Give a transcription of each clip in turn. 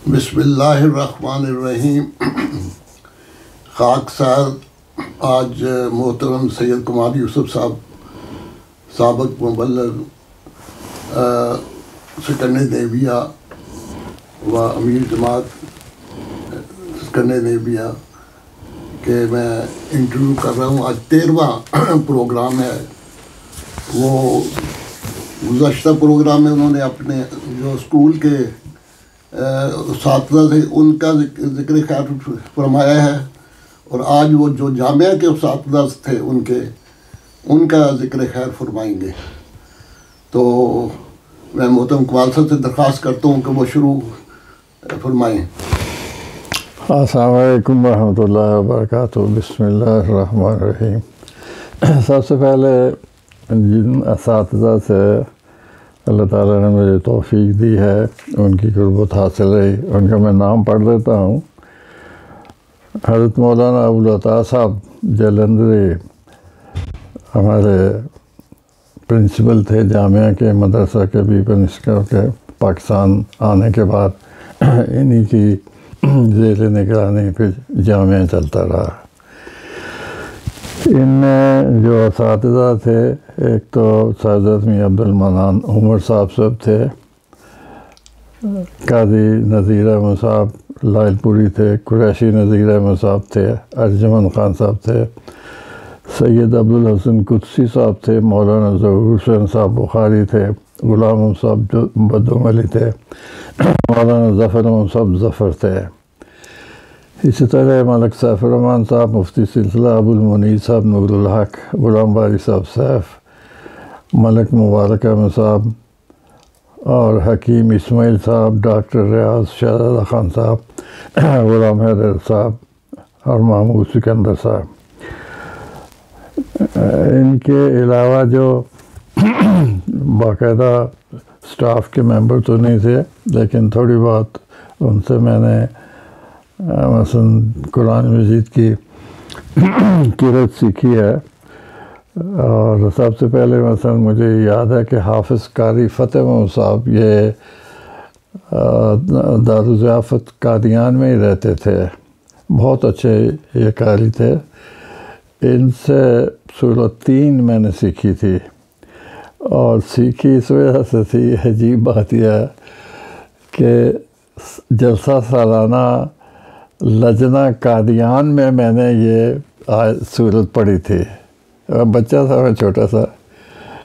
بسم اللہ الرحمن الرحیم۔ خاک سار آج محترم سید کمال یوسف صاحب سابق مبلغ سکن نیبیا و امیر جماعت سکن نیبیا کہ میں انٹرویو کر رہا ہوں۔ آج 13واں پروگرام ہے۔ وہ گزشتہ پروگرام میں انہوں نے اپنے جو اسکول کے اساتذہ تھے ان کا ذکر خیر فرمایا ہے، اور آج وہ جو جامعہ کے اساتذہ تھے ان کا ذکر خیر فرمائیں گے۔ تو میں محترم کمال صاحب سے درخواست کرتا ہوں کہ وہ شروع فرمائیں۔ السلام علیکم ورحمۃ اللہ وبرکاتہ۔ بسم اللہ الرحمن الرحیم۔ سب سے پہلے جن اساتذہ سے اللہ تعالیٰ نے مجھے توفیق دی ہے، ان کی قربت حاصل رہی، ان کا میں نام پڑھ دیتا ہوں۔ حضرت مولانا ابوالعطا صاحب جلندری ہمارے پرنسپل تھے جامعہ کے، مدرسہ کے بھی پرنسپل کے۔ پاکستان آنے کے بعد انہی کی ذیل نگرانی پھر جامعہ چلتا رہا۔ ان میں جو اساتذہ تھے، ایک تو سعادت میں عبد المنان عمر صاحب تھے، قاضی نذیر احمد صاحب لائل پوری تھے، قریشی نذیر احمد صاحب تھے، ارجمن خان صاحب تھے، سید عبدالحسن قدسی صاحب تھے، مولانا ظہور حسین صاحب بخاری تھے، غلام صاحب جو بدوم علی تھے، مولانا ظفر احمد صاحب ظفر تھے۔ اسی طرح ملک سیف الرحمن صاحب مفتی سلسلہ، ابو المنیر صاحب نور الحق، غلام باری صاحب سیف، ملک مبارک احمد صاحب اور حکیم اسماعیل صاحب، ڈاکٹر ریاض شہزادہ خان صاحب، غلام حیدر صاحب اور محمود سکندر صاحب۔ ان کے علاوہ جو باقاعدہ سٹاف کے ممبر تو نہیں تھے، لیکن تھوڑی بہت ان سے میں نے مثلاً قرآن مجید کی قرأت سیکھی ہے۔ اور سب سے پہلے مثلاً مجھے یاد ہے کہ حافظ قاری فتح محمد صاحب یہ دارالضیافت قادیان میں ہی رہتے تھے، بہت اچھے یہ قاری تھے۔ ان سے سورۃ 3 میں نے سیکھی تھی، اور سیکھی اس وجہ سے تھی، عجیب بات یہ ہے کہ جلسہ سالانہ لجنہ قادیان میں نے یہ سورت پڑھی تھی۔ بچہ تھا میں، چھوٹا سا،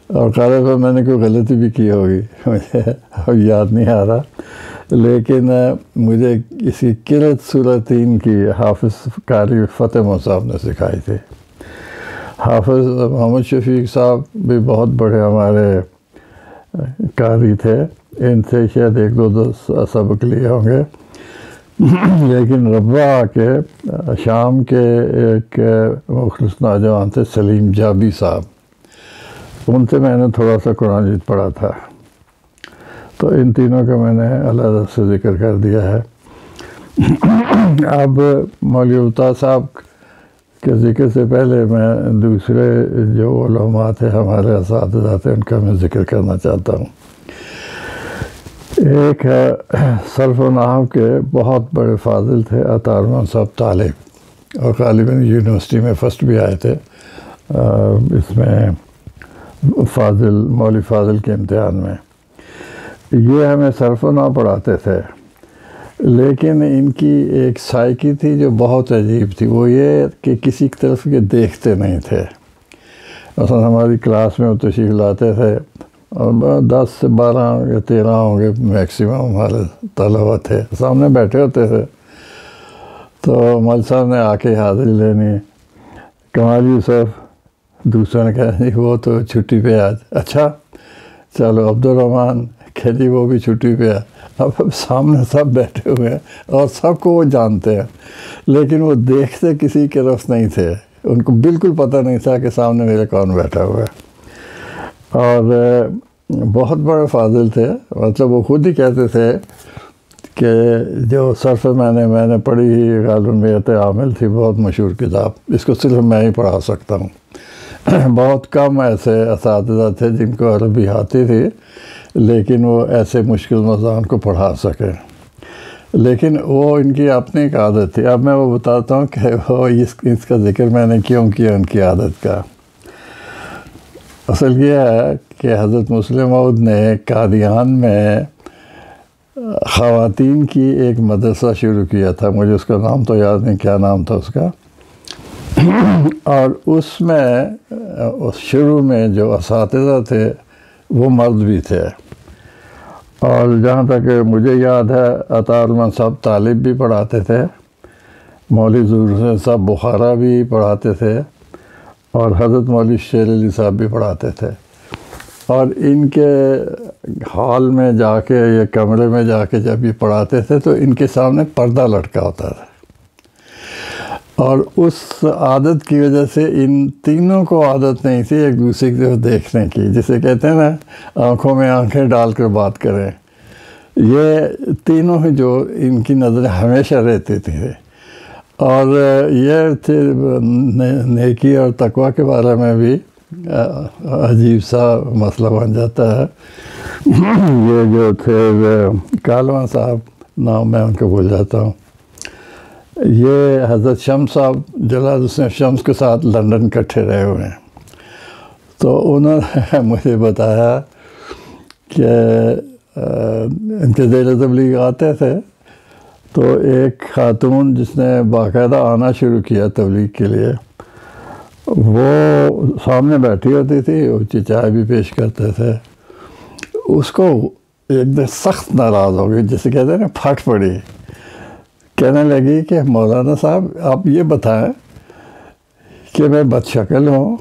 اور قاری پر میں نے کوئی غلطی بھی کی ہوگی، مجھے اب یاد نہیں آ رہا، لیکن مجھے اسی قرأت سورۃ 3 کی حافظ قاری فتح محمد صاحب نے سکھائی تھی۔ حافظ محمد شفیق صاحب بھی بہت بڑے ہمارے قاری تھے، ان سے شاید 1-2 سبق لیے ہوں گے، لیکن ربوہ کے شام کے ایک مخلص نوجوان تھے سلیم جابی صاحب، ان سے میں نے تھوڑا سا قرآن مجید پڑھا تھا۔ تو ان تینوں کا میں نے علیحدہ سے ذکر کر دیا ہے۔ اب مولوی ابوالعطا صاحب کے ذکر سے پہلے میں دوسرے جو علماء تھے، ہمارے اساتذہ تھے، ان کا میں ذکر کرنا چاہتا ہوں۔ ایک ہے صرف و نحو کے بہت بڑے فاضل تھے عطا رحمن صاحب طالب، اور غالباً یونیورسٹی میں فرسٹ بھی آئے تھے اس میں مولوی فاضل کے امتحان میں۔ یہ ہمیں صرف و نحو پڑھاتے تھے، لیکن ان کی ایک سائیکی تھی جو بہت عجیب تھی، وہ یہ کہ کسی کی طرف یہ دیکھتے نہیں تھے۔ مثلا ہماری کلاس میں وہ تشریف لاتے تھے، اور 10 سے 12 یا 13 ہوں گے میکسیمم ہمارے طلبہ تھے، سامنے بیٹھے ہوتے تھے، تو مول صاحب نے آ کے حاضری لینی، کمال یوسف، دوسروں نے کہا جی وہ تو چھٹی پہ آج، اچھا چلو عبدالرحمن کہ جی وہ بھی چھٹی پہ ہے۔ اب سامنے سب بیٹھے ہوئے ہیں اور سب کو وہ جانتے ہیں، لیکن وہ دیکھتے کسی کے رفت نہیں تھے، ان کو بالکل پتہ نہیں تھا کہ سامنے میرے کون بیٹھا ہوا ہے۔ اور بہت بڑے فاضل تھے، مطلب وہ خود ہی کہتے تھے کہ جو صرف میں نے پڑھی ہی غالباً بیعت عامل تھی، بہت مشہور کتاب، اس کو صرف میں ہی پڑھا سکتا ہوں۔ بہت کم ایسے اساتذہ تھے جن کو عربی آتی تھی، لیکن وہ ایسے مشکل مضامین کو پڑھا سکیں۔ لیکن وہ ان کی اپنی ایک عادت تھی. اب میں وہ بتاتا ہوں کہ وہ اس کا ذکر میں نے کیوں کیا ان کی عادت کا. اصل یہ ہے کہ حضرت مسلم موعود نے قادیان میں خواتین کی ایک مدرسہ شروع کیا تھا. مجھے اس کا نام تو یاد نہیں کیا نام تھا اس کا. اور اس میں شروع میں جو اساتذہ تھے وہ مرد بھی تھے. اور جہاں تک مجھے یاد ہے عطارمن صاحب طالب بھی پڑھاتے تھے, مولوی ظہور صاحب بخارا بھی پڑھاتے تھے, اور حضرت مولوی شیر علی صاحب بھی پڑھاتے تھے. اور ان کے ہال میں جا کے یا کمرے میں جا کے جب یہ پڑھاتے تھے تو ان کے سامنے پردہ لٹکا ہوتا تھا. اور اس عادت کی وجہ سے ان تینوں کو عادت نہیں تھی ایک دوسرے کی طرف دیکھنے کی, جسے کہتے ہیں نا آنکھوں میں آنکھیں ڈال کر بات کریں. یہ تینوں ہی جو ان کی نظریں ہمیشہ رہتی تھیں. اور یہ تھے نیکی اور تقویٰ کے بارے میں بھی عجیب سا مسئلہ بن جاتا ہے. یہ جو تھے کالواں صاحب, نام میں ان کو بھول جاتا ہوں, یہ حضرت شمس صاحب جلال حسین شمس کے ساتھ لندن کٹھے رہے ہوئے ہیں. تو انہوں نے مجھے بتایا کہ ان کے زیر تبلیغ آتے تھے تو ایک خاتون جس نے باقاعدہ آنا شروع کیا تبلیغ کے لیے, وہ سامنے بیٹھی ہوتی تھی, وہ چائے بھی پیش کرتے تھے. اس کو ایک دن سخت ناراض ہو گئی, جسے کہتے ہیں نا پھٹ پڑی. کہنے لگی کہ مولانا صاحب آپ یہ بتائیں کہ میں بد شکل ہوں,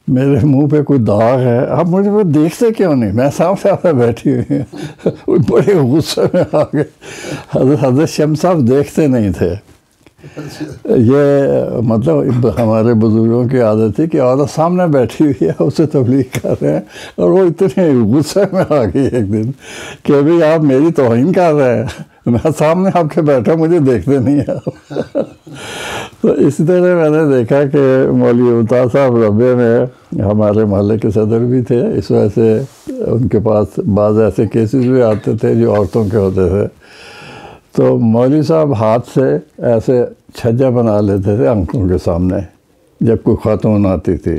میرے منہ پہ کوئی داغ ہے, آپ مجھے وہ دیکھتے کیوں نہیں, میں سامنے آپ بیٹھی ہوئی ہوں. بڑے غصے میں آ گئے. حضرت شمس صاحب دیکھتے نہیں تھے. یہ مطلب ہمارے بزرگوں کی عادت تھی کہ عورت سامنے بیٹھی ہوئی ہے, اسے تبلیغ کر رہے ہیں, اور وہ اتنے غصے میں آ گئی ایک دن کہ بھئی آپ میری توہین کر رہے ہیں, میں سامنے آپ کے بیٹھا, مجھے دیکھتے نہیں ہیں. تو اسی طرح میں نے دیکھا کہ مولوی الطاف صاحب ربے میں ہمارے محلے کے صدر بھی تھے, اس وجہ سے ان کے پاس بعض ایسے کیسز بھی آتے تھے جو عورتوں کے ہوتے تھے. تو مولوی صاحب ہاتھ سے ایسے چھجا بنا لیتے تھے آنکھوں کے سامنے جب کوئی خاتون آتی تھی.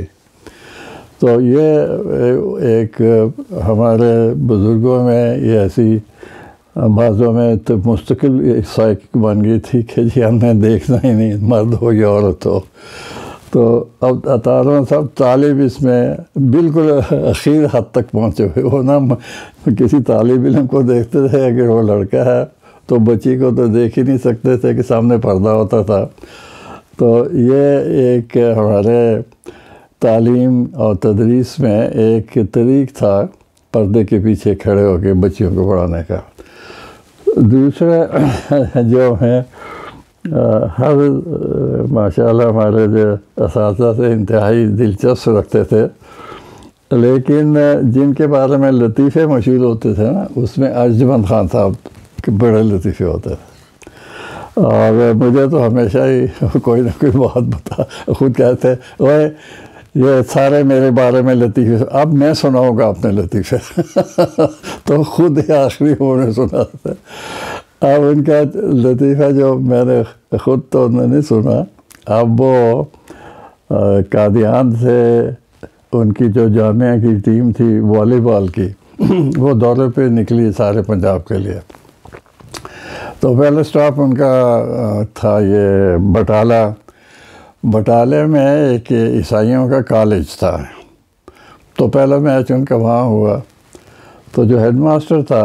تو یہ ایک ہمارے بزرگوں میں یہ ایسی بعضوں میں تو مستقل سائیک بن گئی تھی کہ جی ہمیں دیکھنا ہی نہیں, مرد ہو یا عورت ہو. تو اب عطارمن صاحب طالب اس میں بالکل اخیر حد تک پہنچے ہوئے. وہ نہ کسی طالب علم کو دیکھتے تھے اگر وہ لڑکا ہے تو بچی کو تو دیکھ ہی نہیں سکتے تھے کہ سامنے پردہ ہوتا تھا. تو یہ ایک ہمارے تعلیم اور تدریس میں ایک طریق تھا پردے کے پیچھے کھڑے ہو کے بچیوں کو پڑھانے کا. دوسرے جو ہیں ہر ماشاءاللہ ہمارے جو اساتذہ سے انتہائی دلچسپ رکھتے تھے, لیکن جن کے بارے میں لطیفے مشہور ہوتے تھے نا, اس میں ارجمند خان صاحب کے بڑے لطیفے ہوتے تھے. اور مجھے تو ہمیشہ ہی کوئی نہ کوئی بات خود کہتے اوے یہ سارے میرے بارے میں لطیفے, اب میں سناؤں گا اپنے لطیفے. تو خود ہی آخری انہوں نے سنا تھا. اب ان کا لطیفہ جو میں نے خود تو نہیں سنا, اب وہ قادیان سے ان کی جو جامعہ کی ٹیم تھی والی بال کی, وہ دورے پہ نکلی سارے پنجاب کے لیے. تو پہلے اسٹاپ ان کا تھا یہ بٹالے میں ایک عیسائیوں کا کالج تھا. تو پہلا میچ ان کا وہاں ہوا. تو جو ہیڈ ماسٹر تھا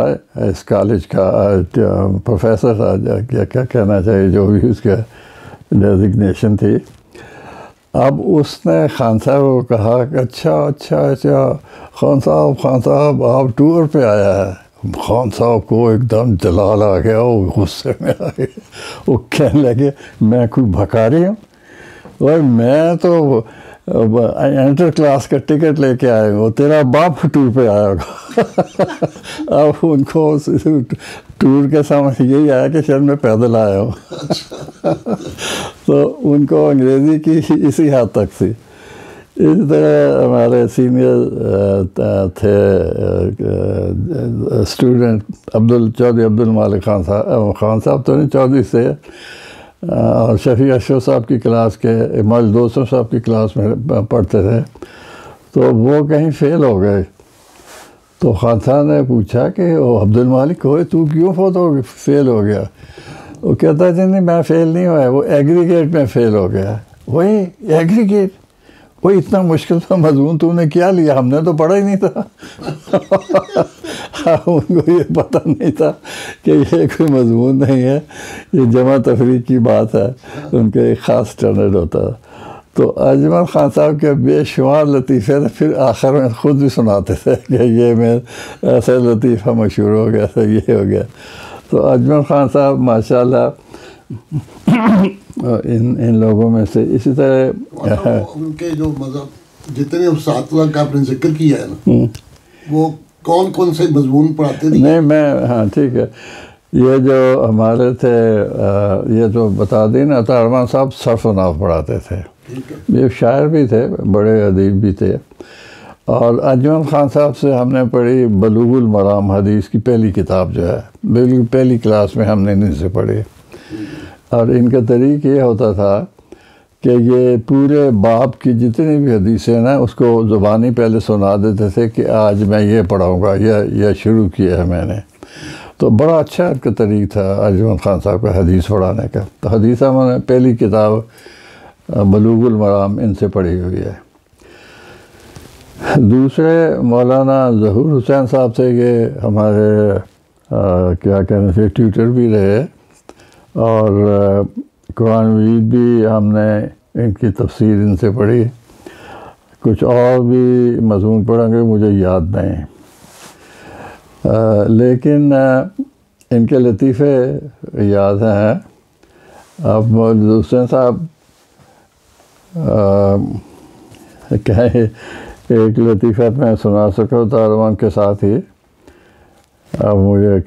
اس کالج کا, پروفیسر تھا, کیا کہنا چاہیے, جو بھی اس کا ڈیزگنیشن تھی, اب اس نے خان صاحب کو کہا کہ اچھا خان صاحب آپ ٹور پہ آیا ہے. خان صاحب کو ایک دم جلال آ گیا, وہ غصے میں آ گئے. وہ کہنے لگے میں کوئی بھکاری ہوں, اور میں تو انٹر کلاس کا ٹکٹ لے کے آئے ہوں, تیرا باپ ٹور پہ آیا ہوگا. اب ان کو ٹور کے سامنے یہی آیا کہ شاید میں پیدل آیا ہوں. تو ان کو انگریزی کی اسی حد تک تھی. اس طرح ہمارے سینئر تھے اسٹوڈنٹ چودھری عبد المالک خان صاحب تو نہیں، چودھری سے، اور شفیع اشرف صاحب کی کلاس کے، مولانا دوستوں صاحب کی کلاس میں پڑھتے تھے، تو وہ کہیں فیل ہو گئے، تو خان صاحب نے پوچھا کہ وہ عبد المالک ہوئے تو کیوں فیل ہو گیا؟ وہ کہتا ہے نہیں میں فیل نہیں ہوا ہے، وہ ایگریگیٹ میں فیل ہو گیا۔ وہی ایگریگیٹ، وہ اتنا مشکل تھا مضمون، تو نے کیا لیا؟ ہم نے تو پڑھا ہی نہیں تھا۔ ان کو یہ پتہ نہیں تھا کہ یہ کوئی مضمون نہیں ہے، یہ جمع تفریق کی بات ہے، ان کا ایک خاص اسٹینڈرڈ ہوتا ہے۔ تو اجمل خان صاحب کے بے شمار لطیفے تھے، پھر آخر میں خود بھی سناتے تھے کہ یہ میں ایسا لطیفہ مشہور ہو گیا تھا، یہ ہو گیا۔ تو اجمل خان صاحب ماشاءاللہ ان لوگوں میں سے، اسی طرح ان کے جو مذہب جتنے اساتذہ کا آپ نے ذکر کیا ہے نا، وہ کون کون سے مضمون پڑھاتے تھے؟ نہیں میں ہاں ٹھیک ہے، یہ جو ہمارے تھے یہ جو بتا دیں نا، ارمان صاحب صرف و نحو پڑھاتے تھے، یہ شاعر بھی تھے، بڑے ادیب بھی تھے۔ اور اجمل خان صاحب سے ہم نے پڑھی بلوغ المرام، حدیث کی پہلی کتاب جو ہے، بالکل پہلی کلاس میں ہم نے ان سے پڑھی۔ اور ان کا طریق یہ ہوتا تھا کہ یہ پورے باب کی جتنی بھی حدیثیں نا اس کو زبانی پہلے سنا دیتے تھے کہ آج میں یہ پڑھاؤں گا، یہ شروع کیا ہے میں نے۔ تو بڑا اچھا ان کا طریق تھا اجمل خان صاحب کا حدیث پڑھانے کا۔ تو حدیث میں نے پہلی کتاب بلوغ المرام ان سے پڑھی ہوئی ہے۔ دوسرے مولانا ظہور حسین صاحب سے، یہ ہمارے کیا کہنے سے ٹیوٹر بھی رہے، اور قرآن مجید بھی ہم نے ان کی تفسیر ان سے پڑھی، کچھ اور بھی مضمون پڑھیں گے مجھے یاد نہیں، لیکن ان کے لطیفے یاد ہیں۔ اب مولانا حسین صاحب کہیں ایک لطیفہ میں سنا سکوں دارمان کے ساتھ ہی، اب مجھے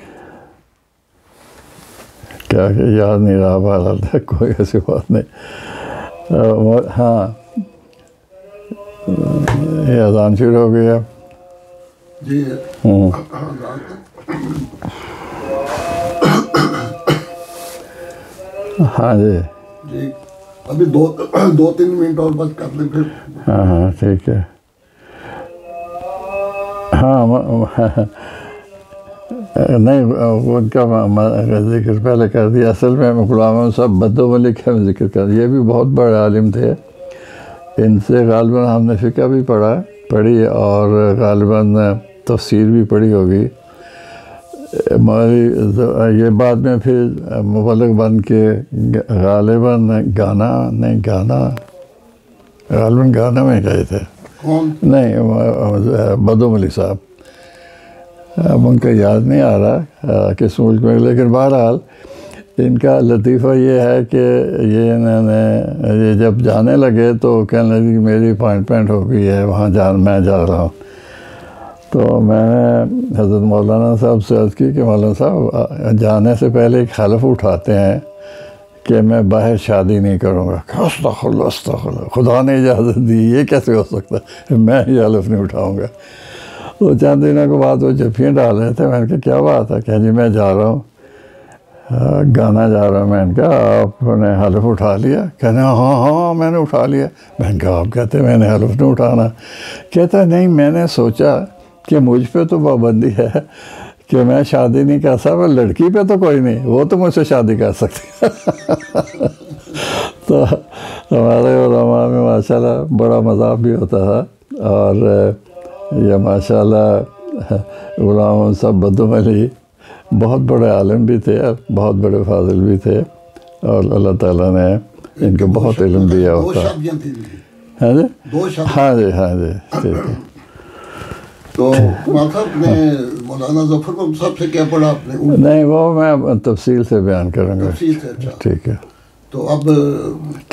کیا کہ یاد نہیں رہا، بہرحال تھا کوئی ایسی بات نہیں۔ ہاں یہ اذان شروع ہو گیا جی۔ ہاں جی جی، ابھی دو تین منٹ اور بس کر لیں پھر۔ ہاں ہاں ٹھیک ہے۔ ہاں نہیں ان کا ذکر پہلے کر دیا، اصل میں غلام صاحب بدو ملک کا ذکر کر دیا، یہ بھی بہت بڑے عالم تھے، ان سے غالباً ہم نے فقہ بھی پڑھی اور غالباً تفسیر بھی پڑھی ہوگی۔ یہ بعد میں پھر مبلغ بن کے غالباً گانا میں گئے تھے، نہیں بدو ملک صاحب، اب ان کا یاد نہیں آ رہا کس ملک میں، لیکن بہرحال ان کا لطیفہ یہ ہے کہ یہ انہوں نے یہ جب جانے لگے تو کہنے لگے کہ میری اپائنٹمنٹ ہو گئی ہے وہاں میں جا رہا ہوں۔ تو میں نے حضرت مولانا صاحب سے عرض کی کہ مولانا صاحب جانے سے پہلے ایک حلف اٹھاتے ہیں کہ میں باہر شادی نہیں کروں گا۔ استغفر اللہ استغفر اللہ، خدا نے اجازت دی، یہ کیسے ہو سکتا ہے، میں یہ حلف نہیں اٹھاؤں گا۔ تو چند دنوں کے بعد وہ جفیاں ڈال رہے تھے، میں نے کہا کیا بات ہے؟ کہ جی میں جا رہا ہوں گانا جا رہا ہوں۔ میں نے کہا آپ نے حلف اٹھا لیا؟ کہتے ہیں ہاں میں نے اٹھا لیا۔ میں نے کہا آپ کہتے ہیں میں نے حلف نہیں اٹھانا؟ کہتا ہے نہیں، میں نے سوچا کہ مجھ پہ تو پابندی ہے کہ میں شادی نہیں کر سکتا، لڑکی پہ تو کوئی نہیں، وہ تو مجھ سے شادی کر سکتی۔ تو ہمارے علماء میں ماشاءاللہ بڑا مذاق بھی ہوتا تھا، اور یہ ماشاءاللہ غلام صاحب بدو علی بہت بڑے عالم بھی تھے، بہت بڑے فاضل بھی تھے، اور اللہ تعالیٰ نے ان کو بہت علم دیا ہوتا ہے۔ ہاں جی ہاں جی ہاں جی ٹھیک ہے۔ تو کمال صاحب نے مولانا ظفر صاحب سے کیا پڑھا آپ نے؟ نہیں وہ میں تفصیل سے بیان کروں گا۔ تفصیل سے، اچھا ٹھیک ہے۔ تو اب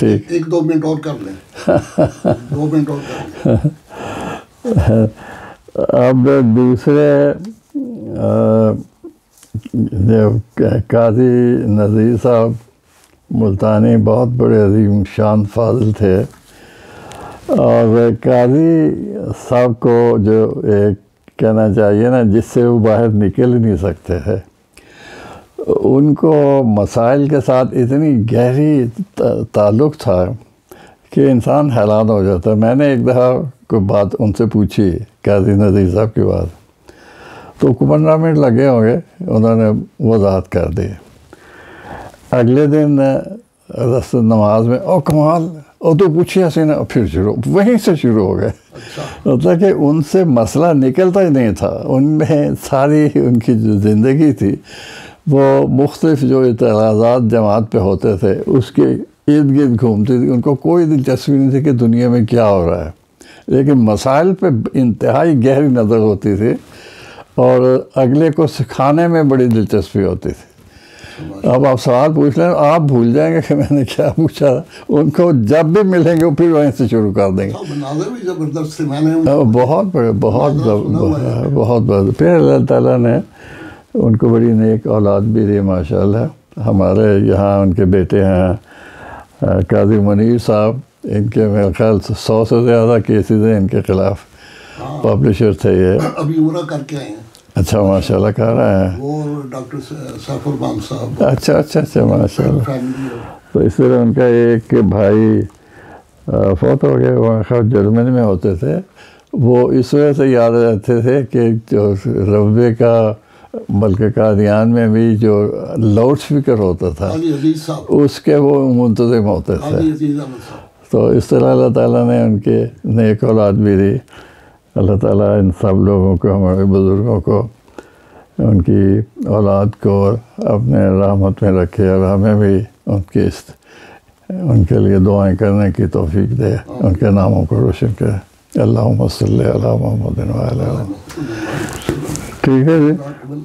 ایک دو منٹ اور کر لیں، 2 منٹ اور کر لیں۔ اب دوسرے قاضی نذیر صاحب ملتانی بہت بڑے عظیم شان فاضل تھے، اور قاضی صاحب کو جو ایک کہنا چاہیے نا، جس سے وہ باہر نکل ہی نہیں سکتے ہیں، ان کو مسائل کے ساتھ اتنی گہری تعلق تھا کہ انسان حیران ہو جاتا ہے۔ میں نے ایک دفعہ کوئی بات ان سے پوچھی، قاضی نذیر صاحب کی بات، تو 15 منٹ لگے ہوں گے، انہوں نے وضاحت کر دی۔ اگلے دن نماز میں او کمال اور تو پوچھی حسینہ، پھر وہیں سے شروع ہو گئے۔ مطلب کہ ان سے مسئلہ نکلتا ہی نہیں تھا۔ ان میں ساری ان کی جو زندگی تھی وہ مختلف جو اعتراضات جماعت پہ ہوتے تھے اس کے ارد گرد گھومتی تھی۔ ان کو کوئی دلچسپی نہیں تھی کہ دنیا میں کیا ہو رہا ہے، لیکن مسائل پہ انتہائی گہری نظر ہوتی تھی اور اگلے کو سکھانے میں بڑی دلچسپی ہوتی تھی۔ اب آپ سوال پوچھ لیں، آپ بھول جائیں گے کہ میں نے کیا پوچھا۔ ان کو جب بھی ملیں گے پھر وہیں سے شروع کر دیں گے۔ بہت بڑے، بہت بڑے۔ پھر اللہ تعالیٰ نے ان کو بڑی نیک اولاد بھی دی ماشاءاللہ۔ ہمارے یہاں ان کے بیٹے ہیں قاضی منیر صاحب، ان کے میرے خیال 100 سے زیادہ کیسز ہیں ان کے خلاف، پبلشر تھے یہ۔ ابھی عمرہ کر کے آئے ہیں۔ اچھا ماشاءاللہ کہہ رہے ہیں۔ وہ ڈاکٹر صاحب۔ اچھا ماشاءاللہ۔ تو اس طرح ان کا ایک بھائی فوت ہو گئے، وہ خیر جرمنی میں ہوتے تھے۔ وہ اس وجہ سے یاد رہتے تھے کہ جو روے کا، بلکہ قادیان میں بھی جو لاؤڈ اسپیکر ہوتا تھا اس کے وہ منتظم ہوتے تھے۔ تو اس طرح اللہ تعالیٰ نے ان کے نیک اولاد بھی دی۔ اللہ تعالیٰ ان سب لوگوں کو، ہمارے بزرگوں کو، ان کی اولاد کو اپنے رحمت میں رکھے اور ہمیں بھی ان کے لیے دعائیں کرنے کی توفیق دے، ان کے ناموں کو روشن کرے۔ اللہم صلی علی محمد و علی۔ ٹھیک ہے جی۔